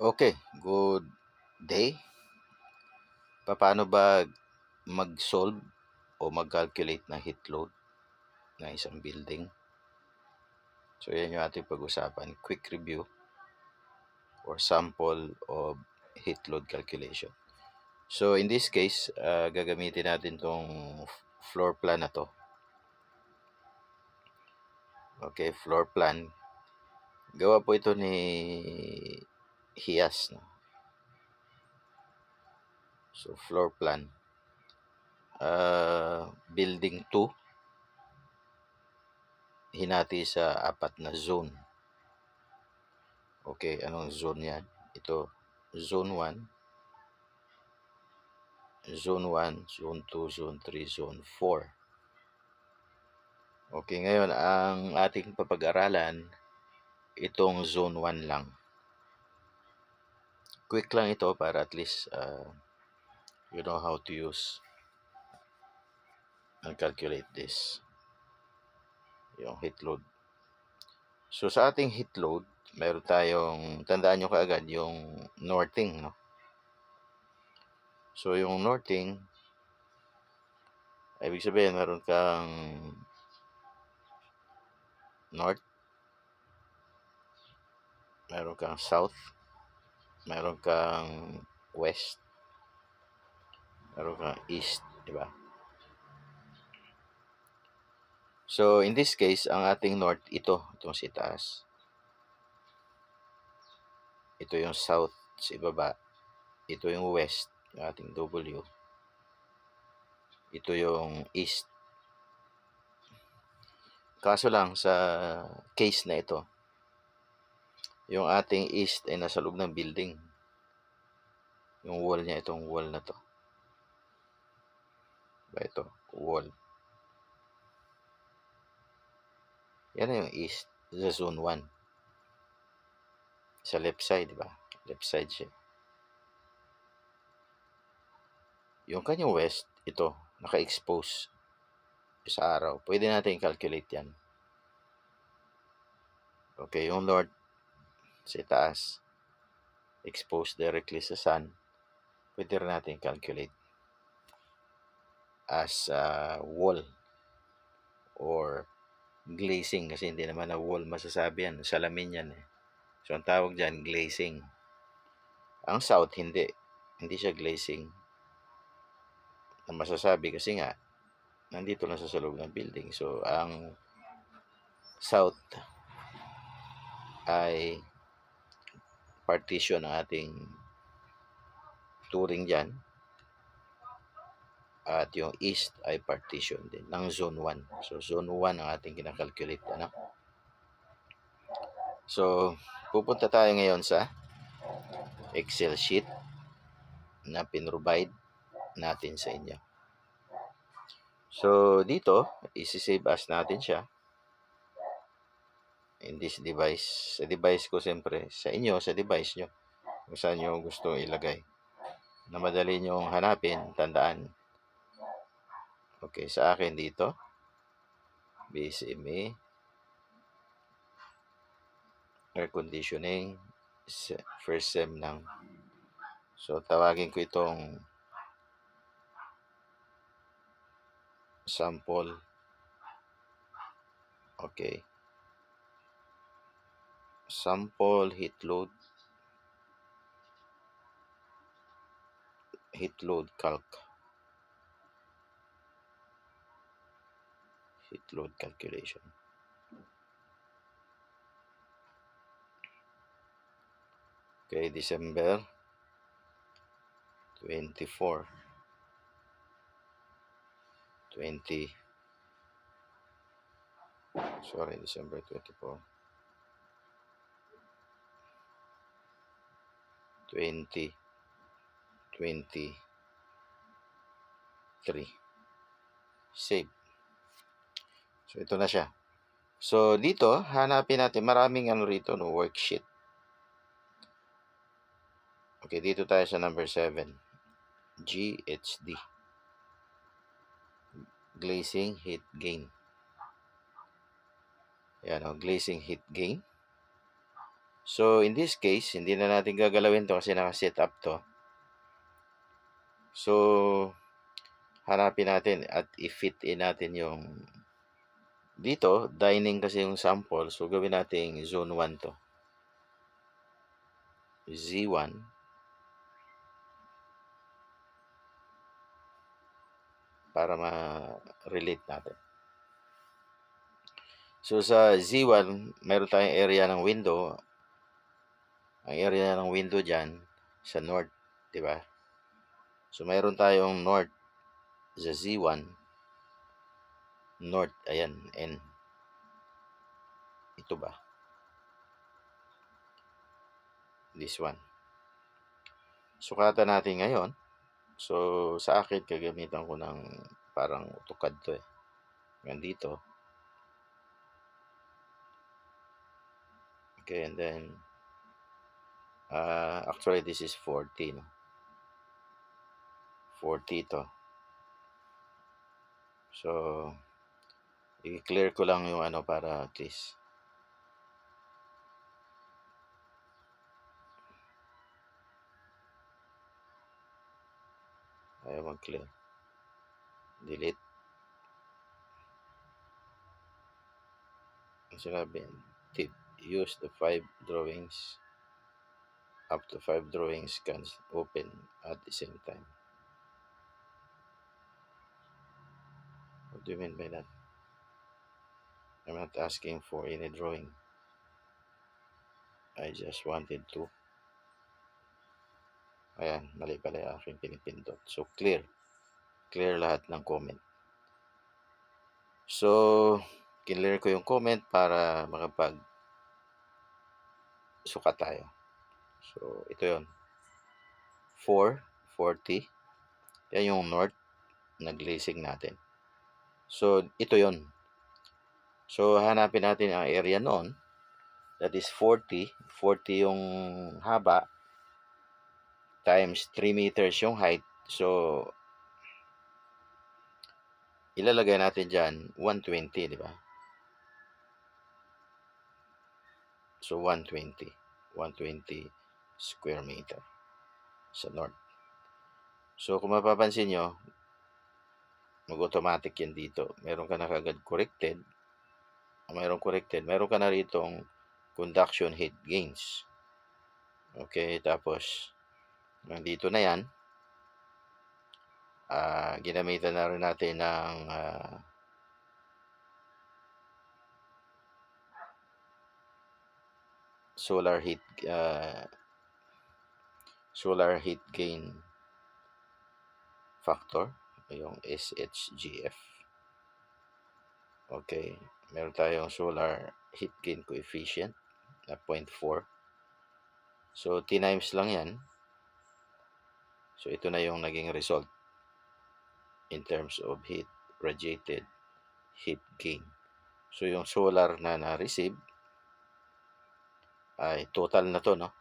Okay, good day. Paano ba mag-solve o mag-calculate ng heat load ng isang building? So, yan yung ating pag-usapan. Quick review or sample of heat load calculation. So, in this case, gagamitin natin tong floor plan na to. Okay, floor plan. Gawa po ito ni Hias. No? So, floor plan. Building 2, hinati sa 4 na zone. Okay, anong zone yan? Ito, zone 1, zone 1, zone 2, zone 3, zone 4. Okay, ngayon, ang ating papag-aralan, itong zone 1 lang. Quick lang ito para at least you know how to use and calculate this. Yung heat load. So, sa ating heat load, meron tayong, tandaan nyo kaagad, yung northing, no? So, yung northing, ibig sabihin, meron kang north, meron kang south, meron kang west, meron kang east, di ba? So, in this case, ang ating north, itong si taas. Ito yung south sa ibaba. Ito yung west, yung ating W. Ito yung east. Kaso lang, sa case na ito, yung ating east ay nasa loob ng building. Yung wall niya, itong wall na to. Ito, wall. Yan na yung east, sa zone 1. Sa left side, di ba? Left side siya. Yung kanyang west, ito, naka-expose sa araw. Pwede natin calculate yan. Okay, yung north sa taas, exposed directly sa sun, pwede rin natin calculate as wall or glazing, kasi hindi naman na wall masasabi yan, salamin yan eh. So, ang tawag dyan, glazing. Ang south, hindi siya glazing na masasabi kasi nga nandito lang sa loob ng building. So, ang south ay partition ng ating turing dyan, at yung east ay partition din ng zone 1. So, zone 1 ang ating kinakalculate. Ano? So, pupunta tayo ngayon sa Excel sheet na pinrovide natin sa inyo. So, dito, isi-save as natin siya in this device. Sa device ko, siyempre, sa inyo, sa device nyo, kung saan nyo gusto ilagay. Na madali nyong hanapin, tandaan. Okay, sa akin dito, BSME, air conditioning, first sem lang. So, tawagin ko itong sample. Okay. Sample heat load calc. Heat load calculation. Okay, December 24, 20. Sorry, December 24. 2023. Save. So, ito na siya. So, dito, hanapin natin, maraming rito, no, worksheet. Okay, dito tayo sa number 7. GHD. Glazing heat gain. Yan, glazing heat gain. So, in this case, hindi na natin gagalawin to kasi naka-set up to. So, hanapin natin at i-fit in natin yung dito, dining kasi yung sample. So, gawin natin zone 1 to. Z1. Para ma-relate natin. So, sa Z1, meron tayong area ng window. Ang area ng window dyan, sa north, di ba? So, meron tayong north sa Z1. North, ayan, N. Ito ba? This one. Sukatan natin ngayon. So, sa akin, kagamitan ko ng parang AutoCAD to eh. Nandito. Okay, and then, actually, this is 40, no? 40 to. So, i-clear ko lang yung ano para at least. Ayaw mag-clear. Delete. Ang sinabi, tip, use the 5 drawings. Up to 5 drawings can open at the same time. What do you mean by that? I'm not asking for any drawing. I just wanted to. Ayan, mali pala yung aking pinipindot. So, clear. Clear lahat ng comment. So, clear ko yung comment para makapag-sukat tayo. So, ito yun. 440. Yan yung north na glazing natin. So, ito yun. So, hanapin natin ang area noon. That is 40. 40 yung haba times 3 meters yung height. So, ilalagay natin dyan 120, di ba? So, 120. 120 square meter sa north. So, kung mapapansin nyo, mag-automatic yan dito. Meron ka na kagad corrected. Meron corrected. Meron ka na ritong conduction heat gains. Okay, tapos, nandito na yan. Ginamitan na rin natin ng solar heat gain factor, yung SHGF. Okay, meron tayong solar heat gain coefficient na 0.4. So, T-times lang yan. So, ito na yung naging result in terms of heat, radiated heat gain. So, yung solar na na-receive ay total na to, no?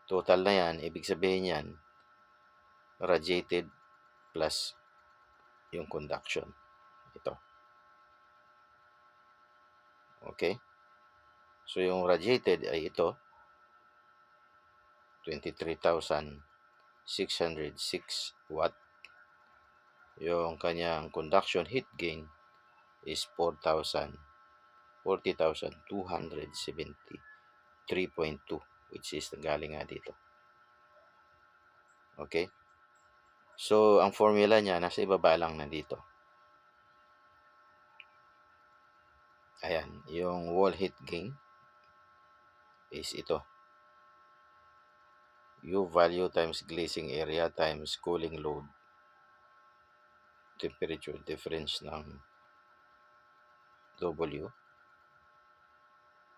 Total na yan, ibig sabihin yan, radiated plus yung conduction. Ito. Okay? So, yung radiated ay ito, 23,606 watt. Yung kanyang conduction heat gain is 40,273.2, which is galing nga dito. Okay? So, ang formula niya, nasa ibaba lang nandito. Ayan, yung wall heat gain is ito. U value times glazing area times cooling load. Temperature difference ng W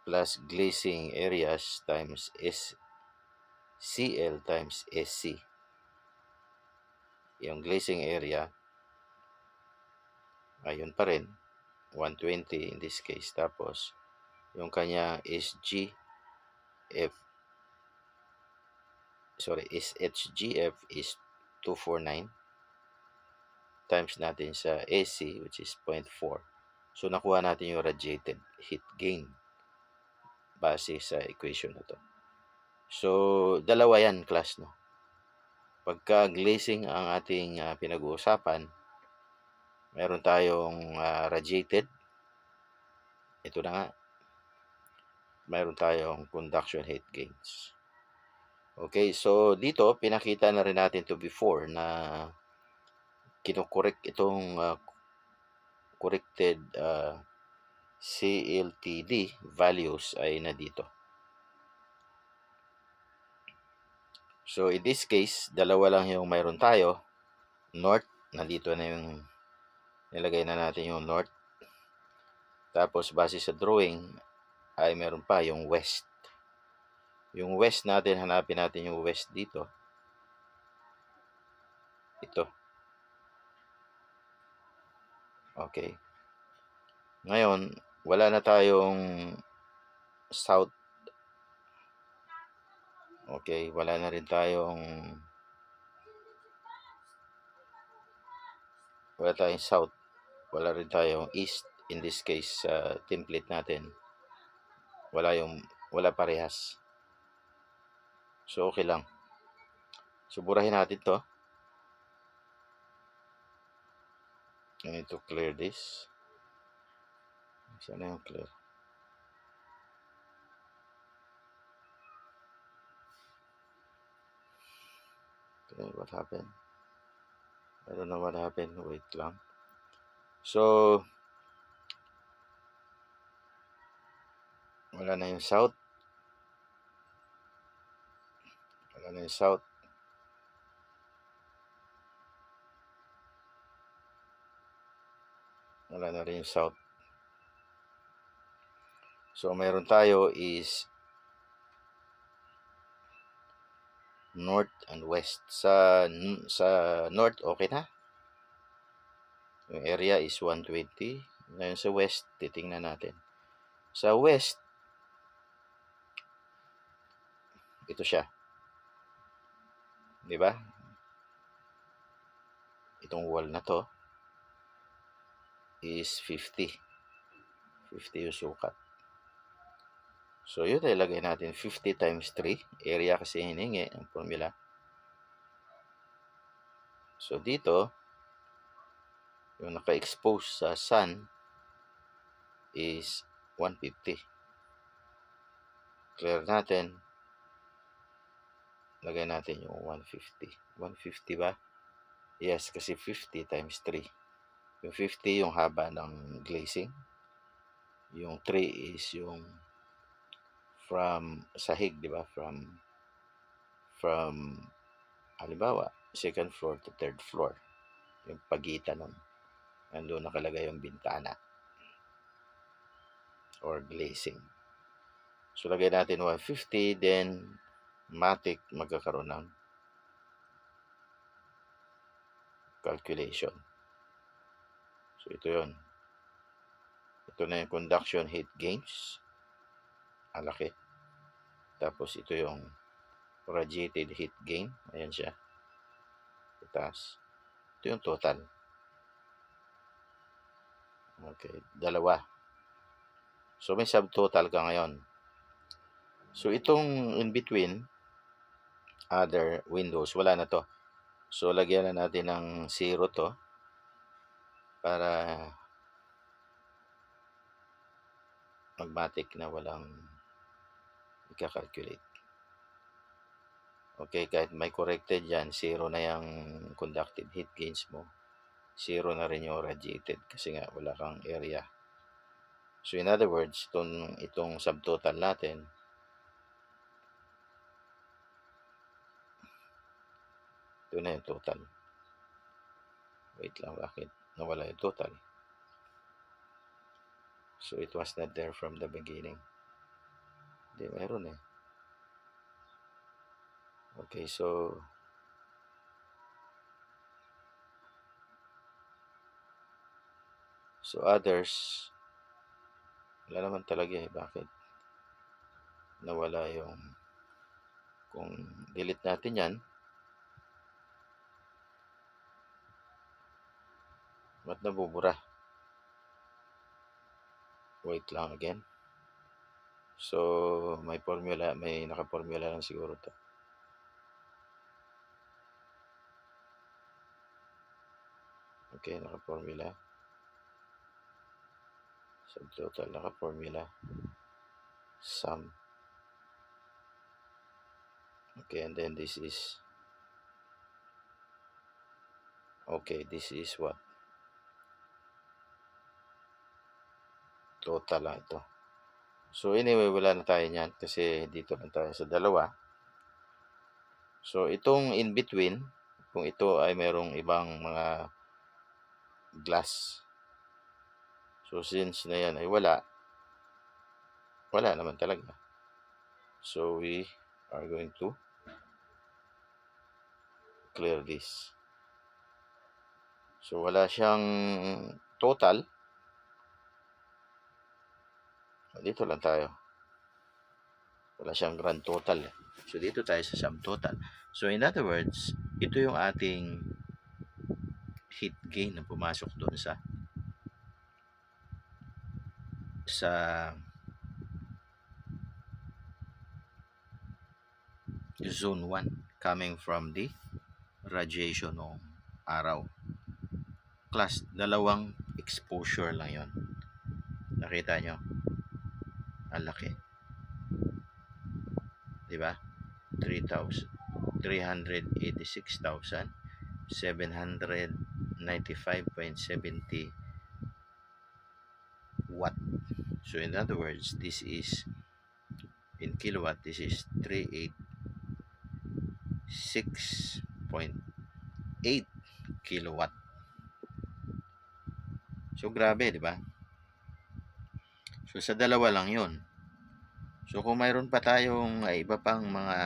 plus glazing areas times SCL times SC. Yung glazing area, ayun pa rin, 120 in this case. Tapos, yung kanya SHGF is 249 times natin sa AC, which is 0.4. So, nakuha natin yung radiated heat gain. base sa equation na to. So, dalawa yan, class, no? Pagka glazing ang ating pinag-uusapan, meron tayong radiated. Ito na nga. Meron tayong conduction heat gains. Okay, so dito, pinakita na rin natin to before na kinokorek itong corrected CLTD values ay na dito. So, in this case, dalawa lang yung mayroon tayo. North, nandito na yung nilagay na natin yung north. Tapos, base sa drawing, ay meron pa yung west. Yung west natin, hanapin natin yung west dito. Ito. Okay. Ngayon, wala na tayong south. Okay, wala na rin tayong south. Wala rin tayong east. In this case, template natin. Wala parehas. So, okay lang. So, burahin natin to. I need to clear this. Sana yung clear. Okay, what happened? I don't know what happened. Wait lang. So, wala na yung south. Wala na yung south. Wala na rin yung south. So, meron tayo is north and west. Sa north, okay na. Yung area is 120. Ngayon sa west, titingnan natin. Sa west, ito siya. Di ba? Itong wall na to is 50. 50 yung sukat. So, yun ay lagay natin 50 times 3. Area kasi hiningi ang formula. So, dito, yung naka-expose sa sun is 150. Clear natin. Lagay natin yung 150. 150 ba? Yes, kasi 50 times 3. Yung 50 yung haba ng glazing. Yung 3 is yung from sahig, di ba? From halimbawa, second floor to third floor. Yung pagitan nun. Nandun nakalagay yung bintana or glazing. So, lagay natin 150, then matic magkakaroon ng calculation. So, ito yun. Ito na yung conduction heat gains. Alaki. Tapos, ito yung radiated heat gain. Ayan siya. Itaas. Ito yung total. Okay. Dalawa. So, may subtotal ka ngayon. So, itong in between, other windows, wala na to. So, lagyan na natin ng 0 to para magmatic na walang ika-calculate. Okay, kahit may corrected yan, 0 na yung conductive heat gains mo. 0 na rin yung radiated kasi nga wala kang area. So, in other words, itong subtotal natin, ito na yung total. Wait lang, bakit nawala yung total? So, it was not there from the beginning. Hindi, meron eh. Okay, so, others, wala naman talaga eh. Bakit? Nawala yung, kung delete natin yan, ba't nabubura? Wait lang again. So, may formula, may naka-formula lang siguro 'to. Okay, naka-formula. Subtotal, naka-formula. Sum. Okay, and then this is, okay, this is what? Total lang ito. So, anyway, wala na tayo niyan kasi dito lang tayo sa dalawa. So, itong in between, kung ito ay merong ibang mga glass. So, since na yan ay wala, wala naman talaga. So, we are going to clear this. So, wala siyang total. Dito lang tayo. Wala siyang grand total. So, dito tayo sa sum total. So, in other words, ito yung ating heat gain na pumasok doon sa zone 1 coming from the radiation ng araw. Class, dalawang exposure lang yon. Nakita nyo? Ang laki. Diba? 386,795.70 watt. So in other words, this is in kilowatt, this is 386.8 kilowatt. So grabe, di ba? So sa dalawa lang 'yon. So kung mayroon pa tayong iba pang mga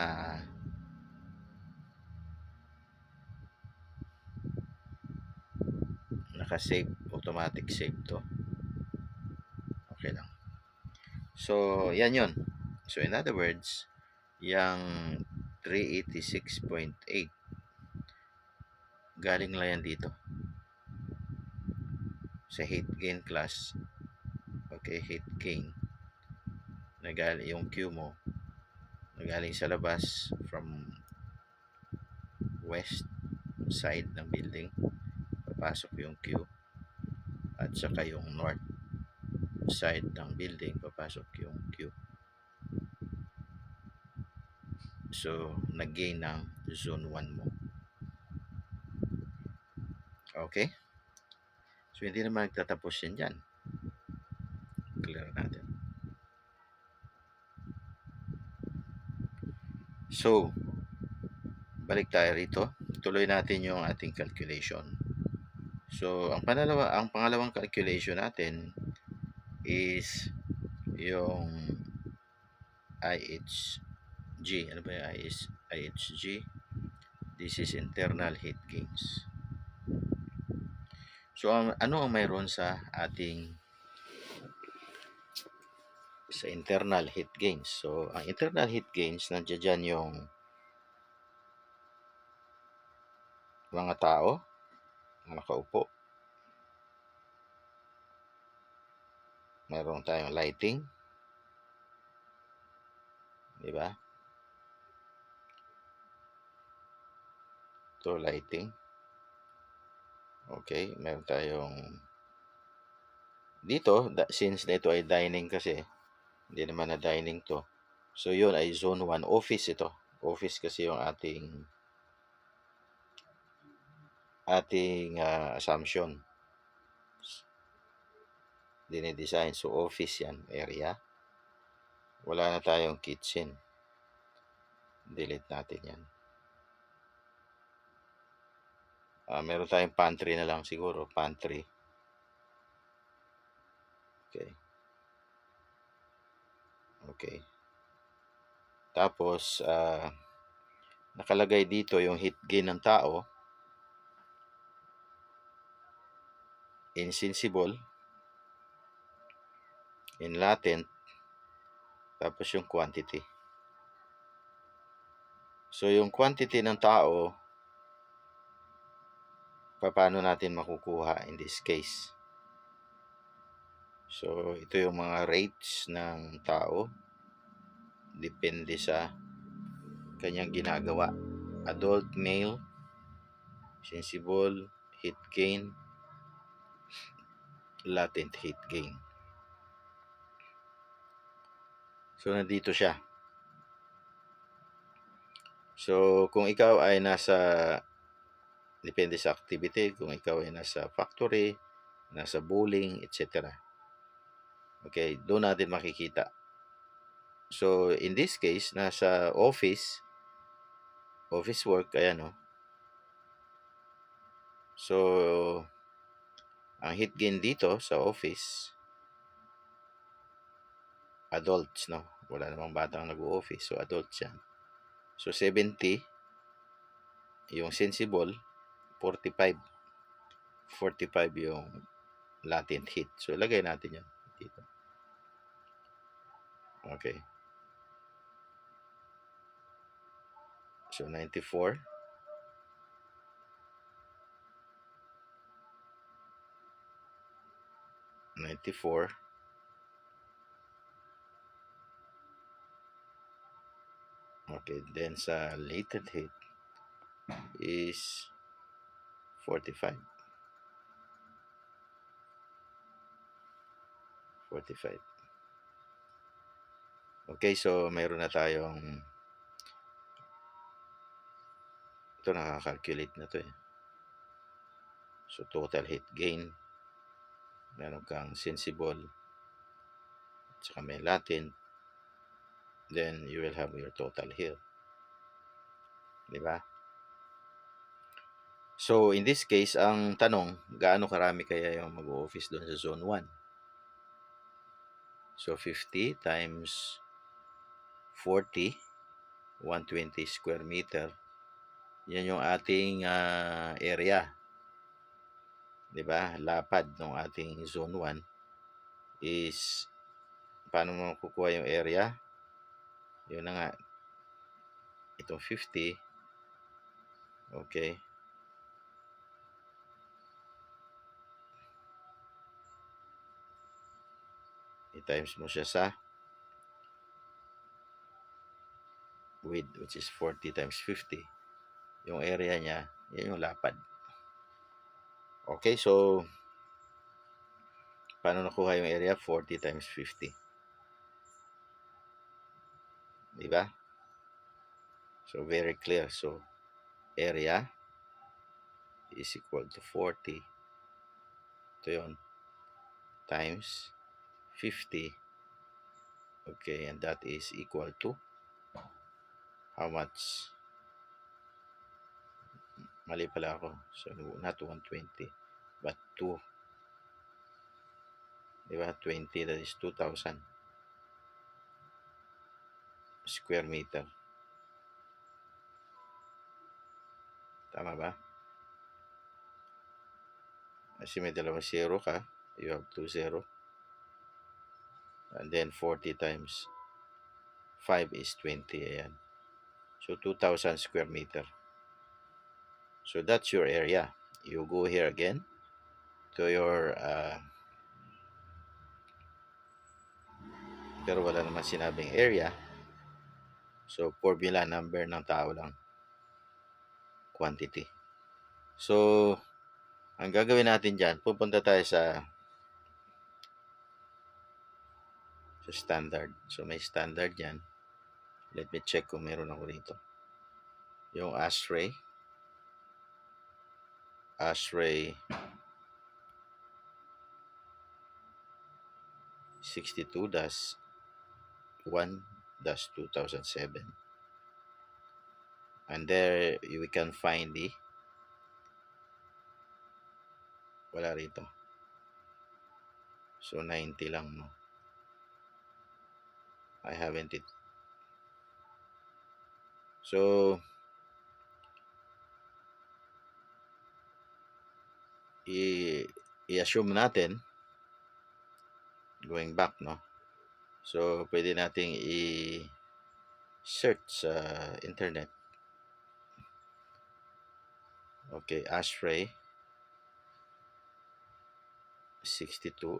naka-save, automatic save to. Okay lang. So yan 'yon. So in other words, yang 386.8 galing lang yan dito sa heat gain class. Okay, heat gain. Nagaling yung Q mo, nagaling sa labas from west side ng building, papasok yung Q, at saka yung north side ng building, papasok yung Q. So nag-gain ng zone 1 mo. Okay, so hindi naman nagtatapos yan dyan. Clear natin. So balik tayo rito, tuloy natin yung ating calculation. So ang pangalawang calculation natin is yung IHG. Ano ba yung IHG? This is internal heat gains. So ano ang mayroon sa ating internal heat gains? So ang internal heat gains, nandiyan dyan yung mga tao na nakaupo. Meron tayong lighting, di ba? Ito lighting. Okay, meron tayong dito, since ito ay dining kasi, hindi naman na dining to. So yun ay zone 1, office ito. Office kasi yung ating assumption. Dinidesign. So office yan, area. Wala na tayong kitchen. Delete natin yan. Meron tayong pantry na lang siguro. Pantry. Okay. Tapos, nakalagay dito yung heat gain ng tao. Insensible. In latent. Tapos yung quantity. So, yung quantity ng tao, paano natin makukuha in this case? So, ito yung mga rates ng tao. depende sa kanyang ginagawa. Adult male, sensible, heat gain, latent heat gain. So, nandito siya. So, kung ikaw ay depende sa activity, kung ikaw ay nasa factory, nasa bowling, etc. Okay, doon natin makikita. So, in this case, nasa office work, ayan o. So, ang heat gain dito sa office, adults, no? Wala namang batang nag-o-office, so adults yan. So, 70, yung sensible, 45. 45 yung latent heat. So, ilagay natin yan dito. Okay. So, 94. 94. Okay, then sa latent heat is 45. 45. Okay, so mayroon na tayong ito, nakaka-calculate na to eh. So, total heat gain, meron kang sensible, at saka may latent, then you will have your total here. Diba? So, in this case, ang tanong, gaano karami kaya yung mag-o-office doon sa zone 1? So, 50 times 40, 120 square meter. Yan yung ating area. Diba? Lapad ng ating zone 1 is, paano mo kukuha yung area? Yun na nga. Itong 50. Okay. I-times mo siya sa width, which is 40 times 50. Yung area niya, yan yung lapad. Okay, so paano nakuha yung area? 40 times 50. Diba? So, very clear. So, area is equal to 40. Ito yun. Times 50. Okay, and that is equal to how much? Mali pala ako. So, not 120, but 2. Diba? 20, that is 2,000 square meter. Tama ba? Kasi may dalawang 0 ka, you have 2 0. And then 40 times 5 is 20. Ayan. So, 2,000 square meter. So, that's your area. You go here again to your pero wala naman sinabing area. So, formula number ng tao lang. Quantity. So, ang gagawin natin dyan, pupunta tayo sa standard. So, may standard yan. Let me check kung meron ako rito. Yung ASHRAE 62-1-2007. And there we can find wala rito. So, 90 lang, no? I haven't it. So, i-assume natin, going back, no? So, pwede nating i-search sa internet. Okay, ASHRAE 62,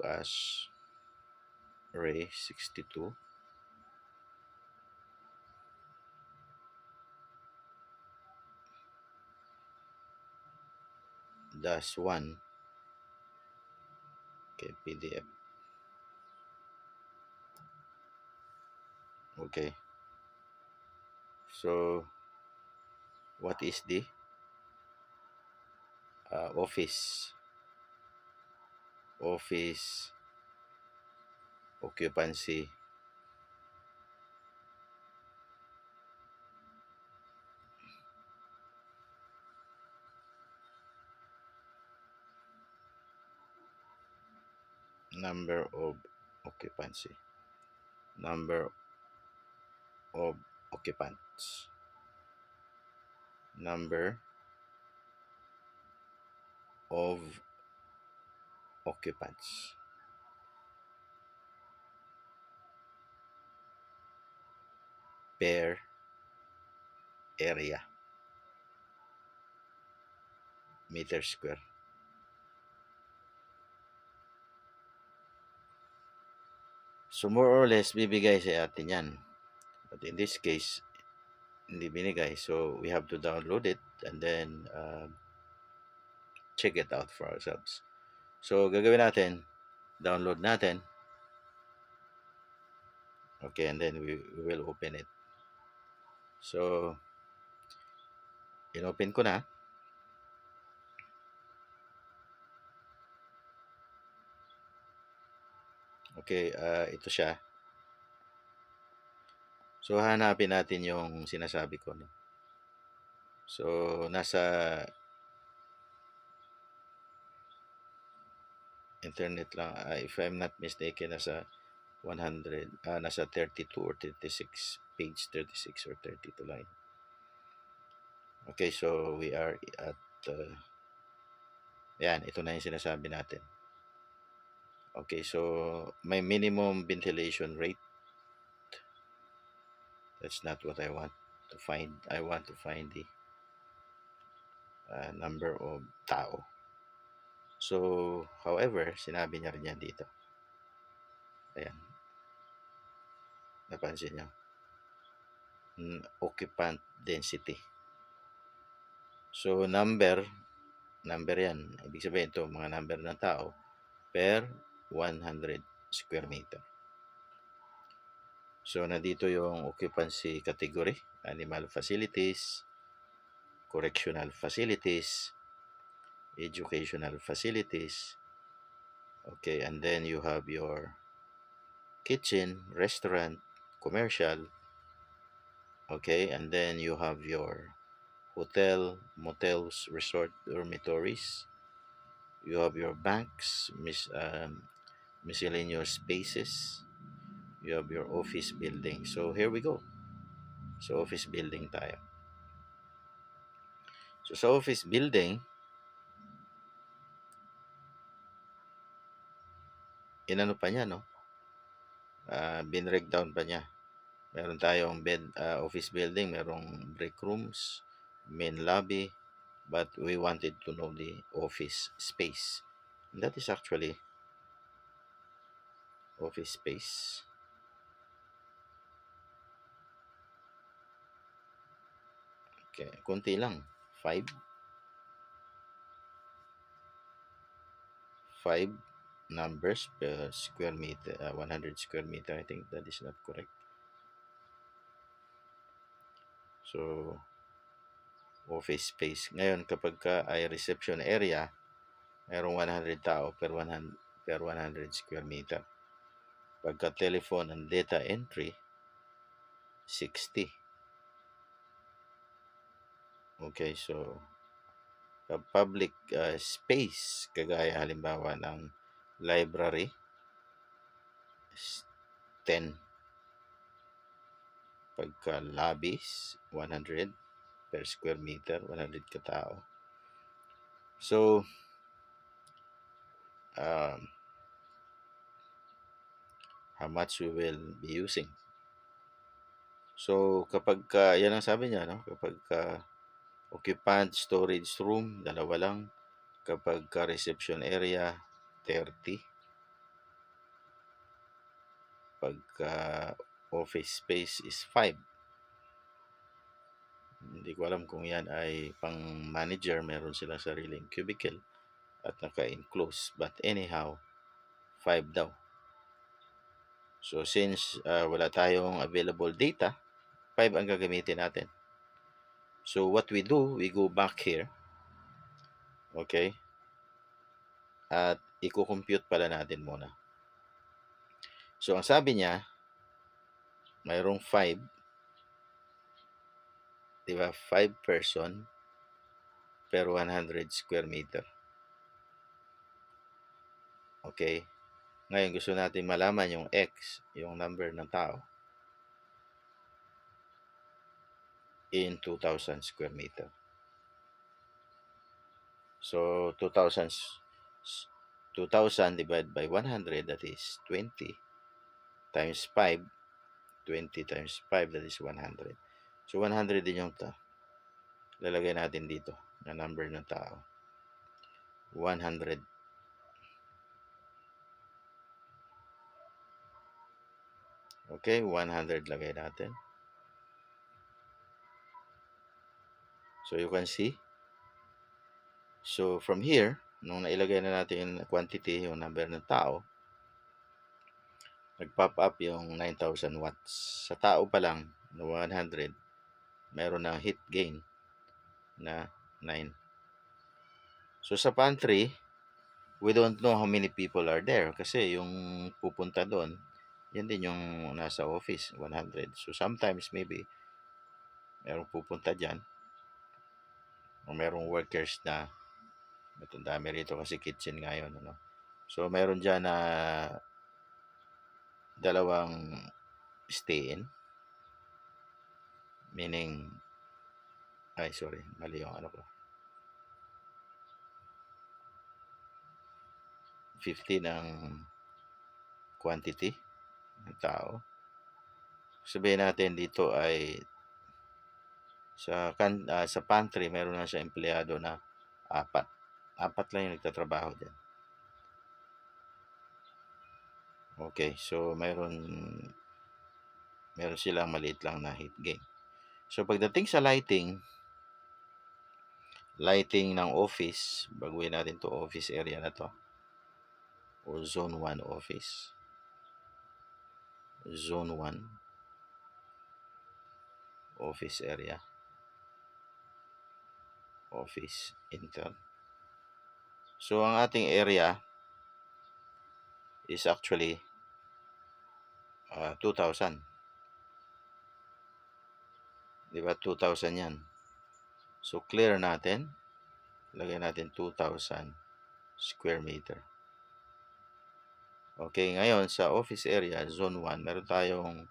dash 1. Okay, PDF. Okay. So, what is the office occupancy number of occupancy number of occupants number of occupants per area meter square. So more or less bibigay sa atin yan, but in this case hindi binigay, so we have to download it and then check it out for ourselves. So gagawin natin, download natin, okay, and then we will open it. So inopen ko na. Okay, ito siya. So hanapin natin yung sinasabi ko, no? So nasa internet lang, if I'm not mistaken, nasa 100, nasa 32 or 36, page 36 or 32 lang. Okay, so we are at yan, ito na yung sinasabi natin. Okay, so may minimum ventilation rate. That's not what I want to find. I want to find the number of tao. So, however, sinabi niya rin yan dito. Ayan. Napansin niyo? Occupant density. So, number yan. Ibig sabihin ito, mga number ng tao per 100 square meter. So, nandito yung occupancy category, animal facilities, correctional facilities, educational facilities. Okay, and then you have your kitchen, restaurant, commercial. Okay, and then you have your hotel, motels, resort, dormitories. You have your banks, miscellaneous spaces. You have your office building. So here we go. So office building tayo. So sa office building, inano pa niya, no? Binreg down pa niya. Meron tayong office building, merong break rooms, main lobby, but we wanted to know the office space. And that is actually office space. Okay, konti lang. 5 numbers per square meter, 100 square meter. I think that is not correct. So, office space. Ngayon, kapag ay reception area, mayroong 100 tao per 100 square meter. Pagka telephone and data entry, 60. Okay, so public space, kagaya halimbawa ng library, 10. Pagka lobbies, 100 per square meter, 100 katao. So, how much we will be using. So, kapag yan ang sabi niya, no? Kapag occupant storage room, 2 lang. Kapag reception area, 30. Pagka office space is 5. Hindi ko alam kung yan ay pang manager, meron silang sariling cubicle. at naka-enclose. But anyhow, 5 daw. So since wala tayong available data, 5 ang gagamitin natin. So what we do, we go back here. Okay? At i-compute pala natin muna. So ang sabi niya, mayroong 5, di ba? 5 person per 100 square meter. Okay? Ngayon gusto natin malaman yung X, yung number ng tao, in 2,000 square meter. So 2,000 divided by 100, that is 20, times 5, 20 times 5, that is 100. So 100 din yung lalagay natin dito na number ng tao. 100. Okay, 100 lagay natin. So you can see. So from here, nung nailagay na natin yung quantity, yung number ng tao, nag-pop up yung 9,000 watts. Sa tao pa lang, na 100, meron ng heat gain na 9. So sa pantry, we don't know how many people are there kasi yung pupunta doon, yan din yung nasa office, 100. So sometimes maybe merong pupunta dyan o merong workers na dami rito kasi kitchen ngayon. Ano? So meron dyan na dalawang stay-in, meaning, mali yung 50 ng quantity ng tao. Sabihin natin dito ay sa pantry meron na siya empleyado na 4. 4 lang yung nagtatrabaho diyan. Okay, so meron silang maliit lang na heat gain. So pagdating sa lighting ng office, baguhin natin to office area na to, o zone 1 office. Zone 1 office area, office intern. So ang ating area is actually 2,000. Diba 2,000 yan? So clear natin, lagay natin 2,000 square meter. Okay, ngayon sa office area, zone 1, meron tayong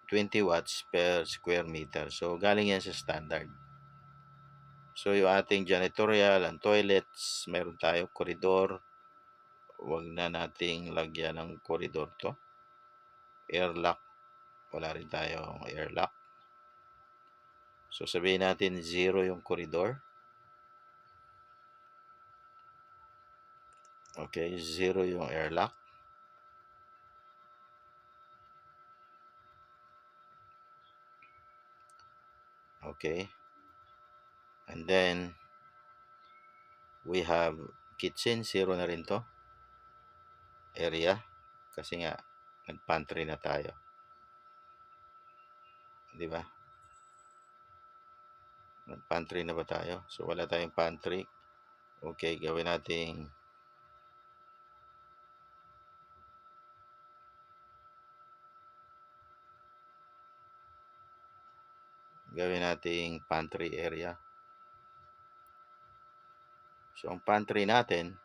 20 watts per square meter. So galing yan sa standard. So yung ating janitorial and toilets, meron tayong koridor. Huwag na nating lagyan ng koridor to. Airlock, wala rin tayong airlock. So sabihin natin 0 yung koridor. Okay, 0 yung airlock. Okay. And then we have kitchen, 0 na rin to. Area, kasi nga nag-pantry na tayo. Di ba? Nag-pantry na ba tayo? So wala tayong pantry. Okay, gawin nating pantry area. So ang pantry natin,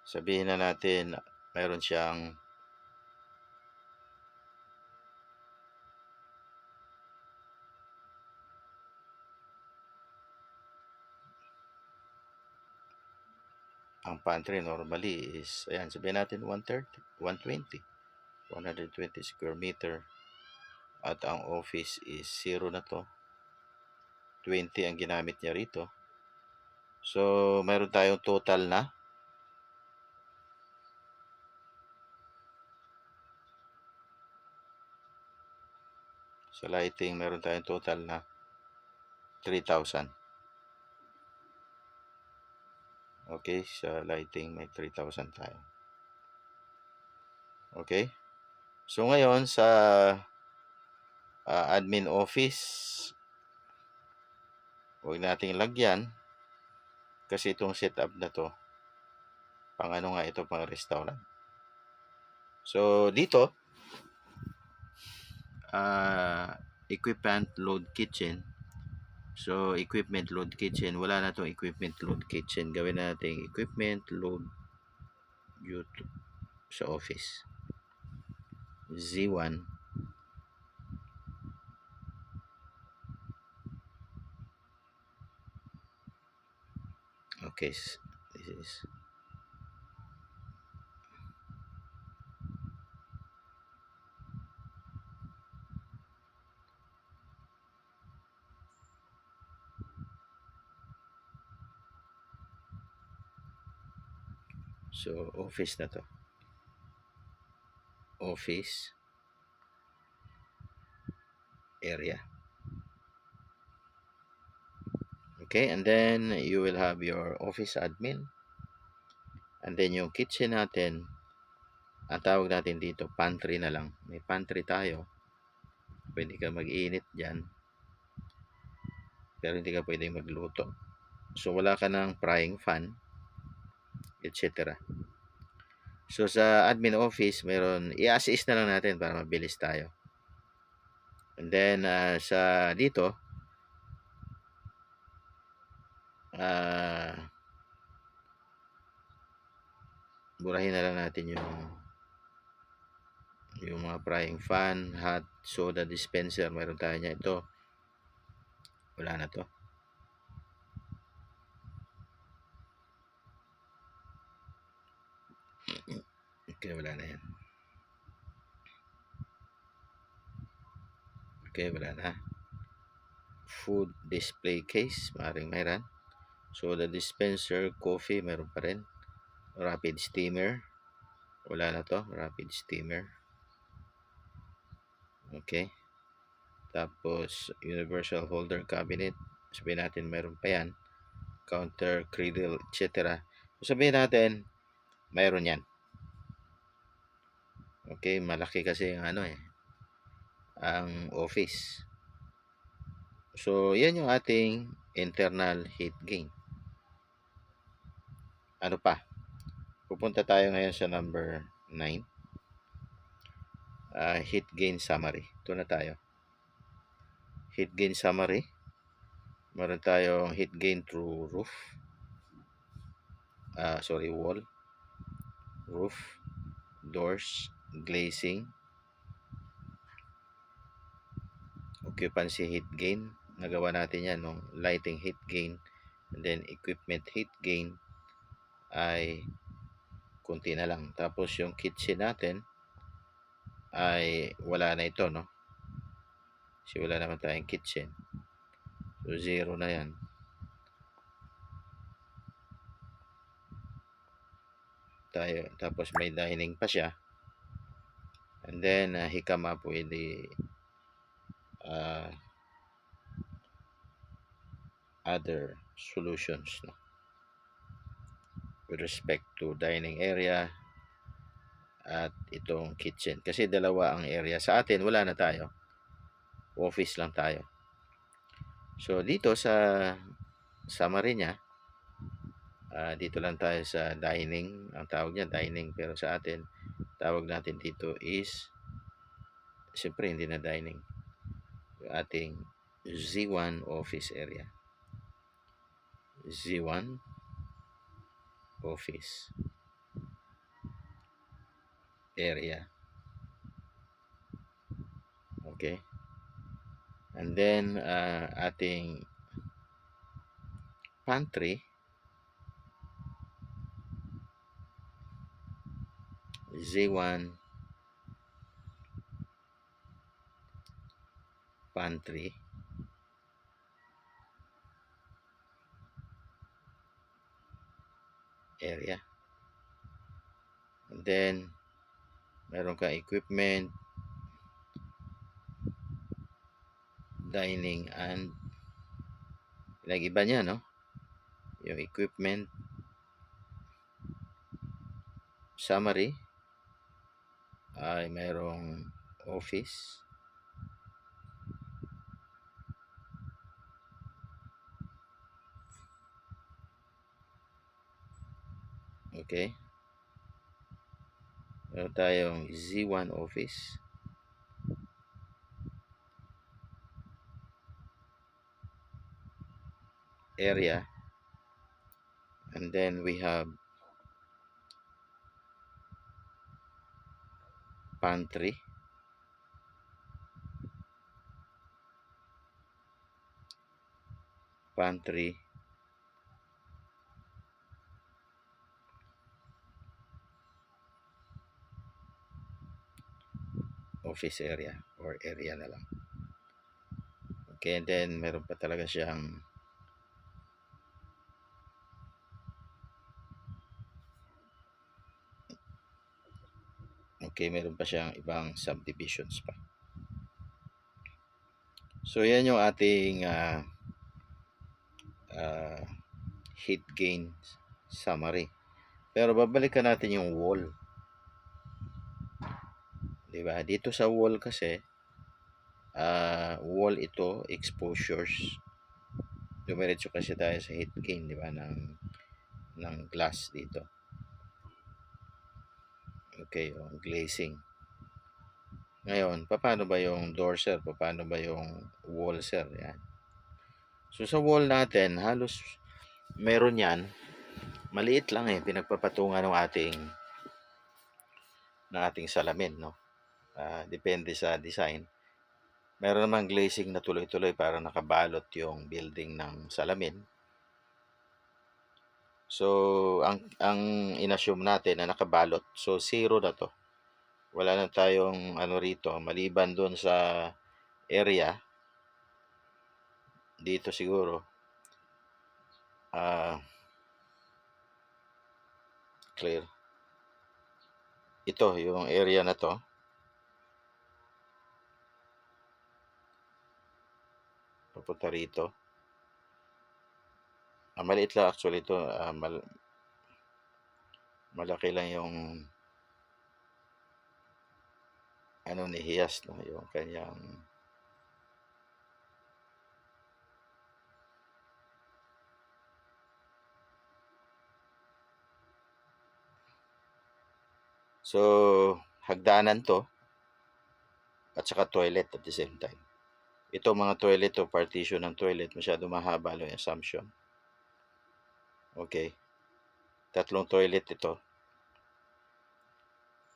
sabihin na natin meron siyang ang pantry normally is, ayan, sabihin natin 120 square meter. At ang office is 0 na to. 20 ang ginamit niya rito. So, meron tayong total na sa lighting, meron tayong total na 3,000. Okay, sa lighting may 3,000 tayo. Okay? So ngayon sa admin office, huwag nating lagyan kasi itong setup na to, pang ano nga ito, pang restaurant. So dito, equipment load kitchen. So equipment load kitchen, wala na tong equipment load kitchen. Gawin natin equipment load YouTube sa office. Z1. Okay, this is so office na to. Office area. Okay, and then you will have your office admin. And then yung kitchen natin, ang tawag natin dito, pantry na lang. May pantry tayo. Pwede ka mag-init dyan. Pero hindi ka pwedeng magluto. So wala ka ng frying pan, etc. So sa admin office, meron, i-assist na lang natin para mabilis tayo. And then sa dito, burahin na lang natin yung mga frying pan, hot soda dispenser, meron tayo niya. Ito, wala na to. Okay, wala na yan. Okay, wala na. Food display case, maaaring meron. Soda dispenser, coffee, meron pa rin. Rapid steamer, wala na to. Rapid steamer. Okay. Tapos, universal holder cabinet. Sabihin natin meron pa yan. Counter, cradle, etc. So, sabihin natin, mayroon yan. Okay, malaki kasi yung ang office. So, yan yung ating internal heat gain. Ano pa? Pupunta tayo ngayon sa number 9. Heat gain summary. Ito na tayo. Heat gain summary. Meron tayong heat gain through roof. Wall. Roof. Doors. Glazing. Occupancy heat gain. Nagawa natin yan nung lighting heat gain. And then equipment heat gain ay kunti na lang. Tapos yung kitchen natin ay wala na ito, no? Kasi wala naman tayong kitchen. So, 0 na yan. Tapos may dining pa siya. And then, he come up with the other solutions, no? With respect to dining area at itong kitchen. Kasi dalawa ang area. Sa atin, wala na tayo. Office lang tayo. So, dito sa summary niya, dito lang tayo sa dining. Ang tawag niya dining, pero sa atin tawag natin dito is, siyempre hindi na dining, yung ating Z1 office area. Z1 office area. Okay, and then ating pantry, Z1 pantry area. And then meron kang equipment, dining, and iba niya, no? Yung equipment, summary ay mayroong office, okay, meron tayong Z1 office, area, and then we have pantry, office area or area na lang. Okay, and then meron pa talaga siyang meron pa siyang ibang subdivisions pa. So yan yung ating heat gain summary. Pero babalikan natin yung wall. Diba? Dito sa wall kasi, wall ito, exposures. Dumiretso kasi tayo sa heat gain, diba? Ng glass dito. Okay, yung glazing. Ngayon, paano ba yung door, sir? Paano ba yung wall, sir? Yan. So sa wall natin, halos meron yan. Maliit lang pinagpapatungan ng ating salamin, no? Depende sa design. Meron namang glazing na tuloy-tuloy para nakabalot yung building ng salamin. So, ang inassume natin na nakabalot, so zero na to. Wala na tayong rito, maliban doon sa area. Dito siguro, clear. Ito, yung area na to. Papunta rito. Maliit lang actually ito. Malaki lang yung ni Hiyas, no? Yung kanyang so hagdanan to at saka toilet at the same time. Ito mga toilet to, partition ng toilet, masyado mahaba yung assumption. Okay. Tatlong toilet ito.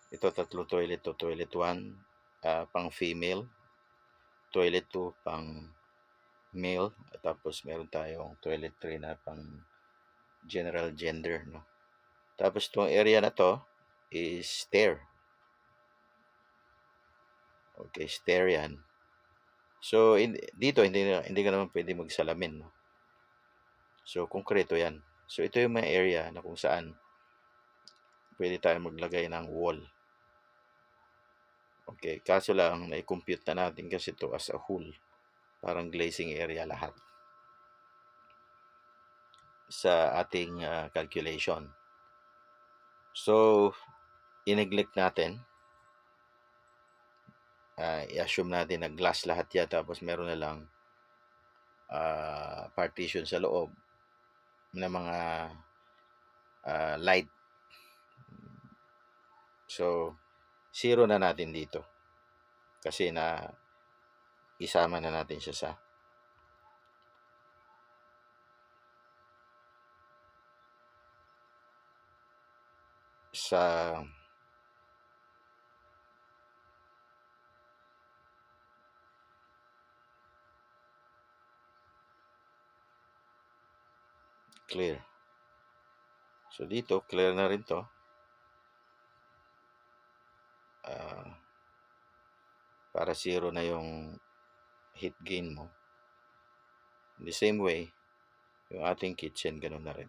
Ito tatlong toilet to. Toilet 1 pang female. Toilet 2 pang male. At tapos meron tayong toilet 3 na pang general gender, no? Tapos itong area na to is stair. Okay, stair yan. So dito hindi ka naman pwede magsalamin, no? So konkreto yan. So ito yung mga area na kung saan pwede tayo maglagay ng wall. Okay, kaso lang na-compute na natin kasi ito as a whole. Parang glazing area lahat sa ating calculation. So i-neglect natin. I-assume natin na glass lahat yan, tapos meron na lang partition sa loob na mga light. So zero na natin dito kasi na isama na natin siya sa clear. So dito clear na rin to. Para zero na yung heat gain mo. In the same way, yung ating kitchen ganun na rin.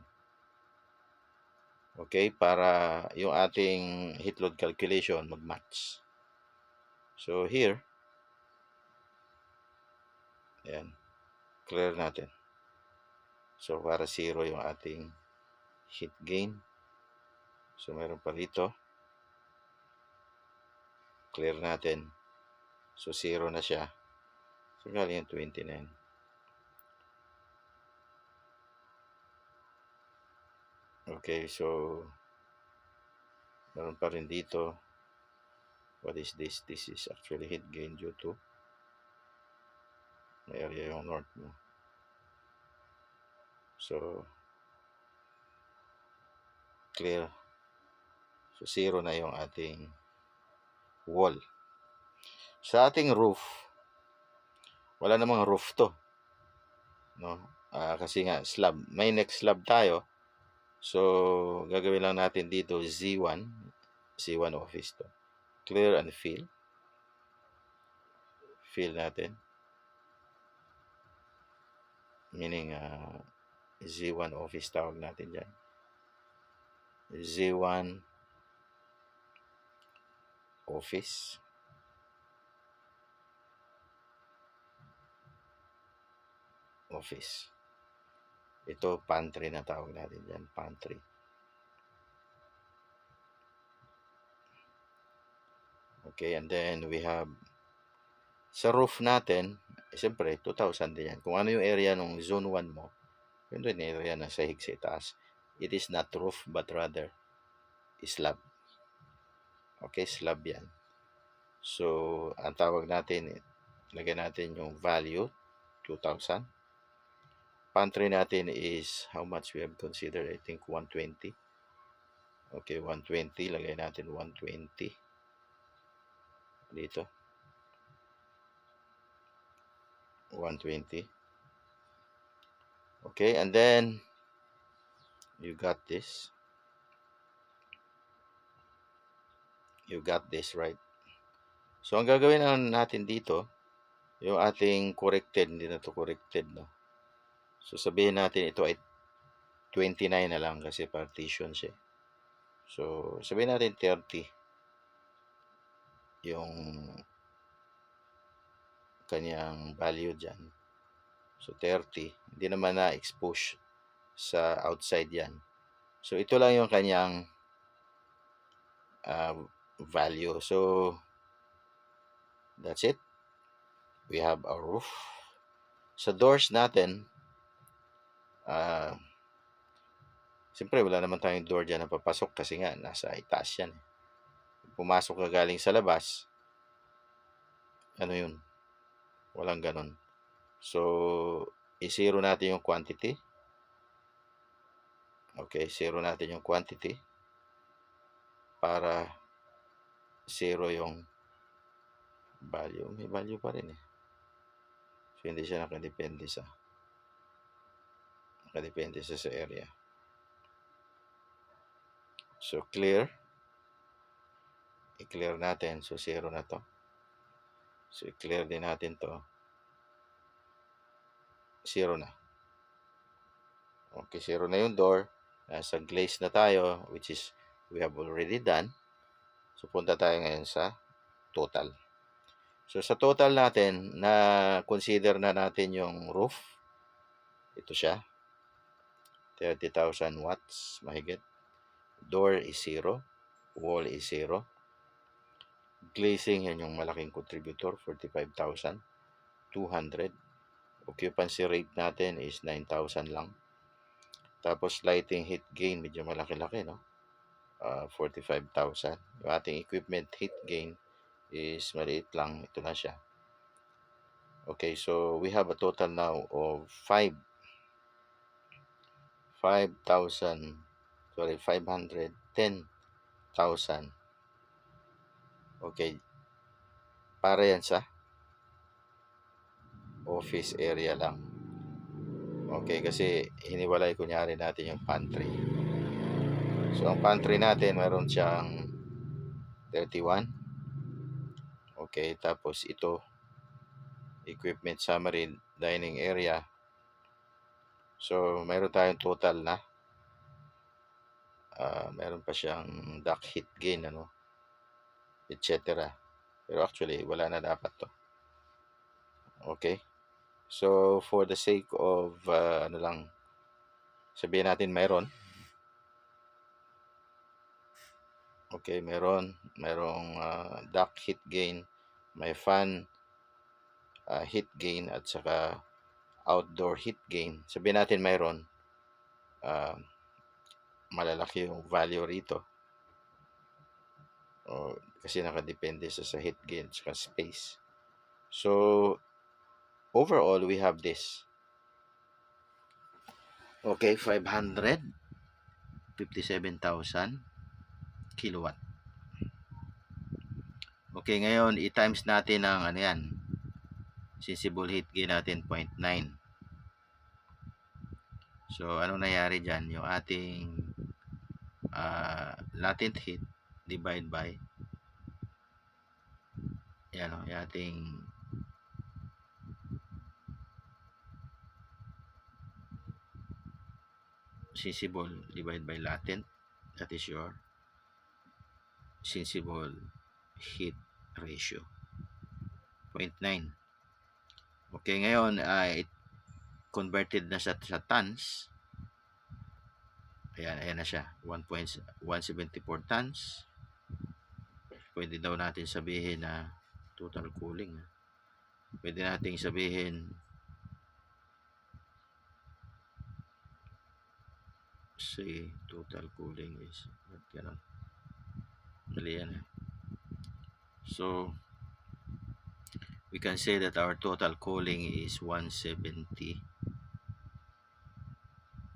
Okay, para yung ating heat load calculation mag-match. So here, ayan, clear natin. So para zero yung ating heat gain. So meron pa rito clear natin. So 0 na siya. So galing yung 29. Okay, so meron pa rin dito. What is this? This is actually heat gain due to may area yung north mo. So clear. So 0 na yung ating wall. Sa ating roof, wala namang roof to, no? Kasi nga slab, may next slab tayo. So gagawin lang natin dito Z1 office to. Clear and fill natin, meaning Z1 office tawag natin dyan. Z1 office. Ito pantry na tawag natin dyan, pantry. Okay, and then we have sa roof natin, siyempre 2,000 din yan. Kung ano yung area ng zone 1 mo, yun din area na sa higsa itaas. It is not roof but rather slab. Okay, slab yan. So ang tawag natin, lagyan natin yung value 2,000. Pantry natin is how much we have considered? I think 120. Okay, 120. Lagay natin 120 dito. 120. Okay, and then you got this. You got this, right? So ang gagawin natin dito, yung ating corrected, hindi na to corrected, no? So sabihin natin ito ay 29 na lang kasi partition siya. So sabihin natin 30 yung kanyang value dyan. So 30, hindi naman na-expose sa outside yan. So ito lang yung kanyang value. So that's it. We have our roof. Sa doors natin, siyempre wala naman tayong door dyan na papasok kasi nga nasa itaas yan. Pumasok ka galing sa labas, ano yun? Walang ganun. So i-zero natin yung quantity. Okay, zero natin yung quantity para zero yung value. May value pa rin eh. So hindi siya nakadepende sa area. So clear. I-clear natin. So 0 na to. So i-clear din natin to. 0 na. Okay, 0 na yung door. Nasa glaze na tayo, which is we have already done. So punta tayo ngayon sa total. So sa total natin, na consider na natin yung roof. Ito siya. 30,000 watts, mahigit. Door is 0. Wall is 0. Glazing, yan yung malaking contributor, 45,200. Occupancy rate natin is 9,000 lang. Tapos lighting heat gain, medyo malaki-laki, no? 45,000. Yung ating equipment heat gain is maliit lang. Ito na siya. Okay, so we have a total now of 510,000. Okay. Para yan sa office area lang. Okay, kasi hiniwalay kunyari natin yung pantry. So ang pantry natin, meron siyang 31. Okay, tapos ito, equipment summary, dining area. So meron tayong total na. Meron pa siyang duct heat gain, ano, etc. Pero actually, wala na dapat to. Okay. So for the sake of ano lang, sabihin natin mayroon. Okay, merong duct heat gain, may fan heat gain at saka outdoor heat gain. Sabihin natin mayroon, ah, malalaki yung value rito o kasi nakadepende sa heat gain at saka space. So, overall, we have this. Okay, 557,000 kilowatt. Okay, ngayon, i-times natin ang ano yan. Sensible heat gain natin, 0.9. So, anong nangyari dyan? Yung ating latent heat divide by yan o, yung ating sensible divide by latent, that is your sensible heat ratio, 0.9. Okay, ngayon it converted na sa tons. Ayan na siya, 1.174 tons. Pwede daw natin sabihin na total cooling. Pwede nating sabihin total cooling is ganun. Mali yan. So, we can say that our total cooling is 170.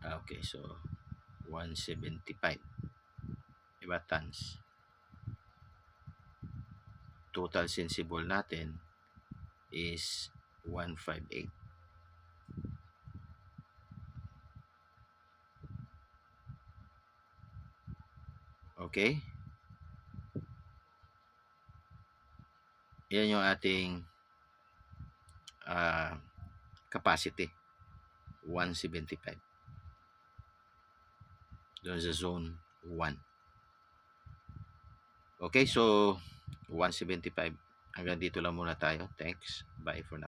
Okay, so 175 diba tons. Total sensible natin is 158. Okay, yan yung ating capacity, 175 doon sa zone 1. Okay, so 175. Hanggang dito lang muna tayo. Thanks. Bye for now.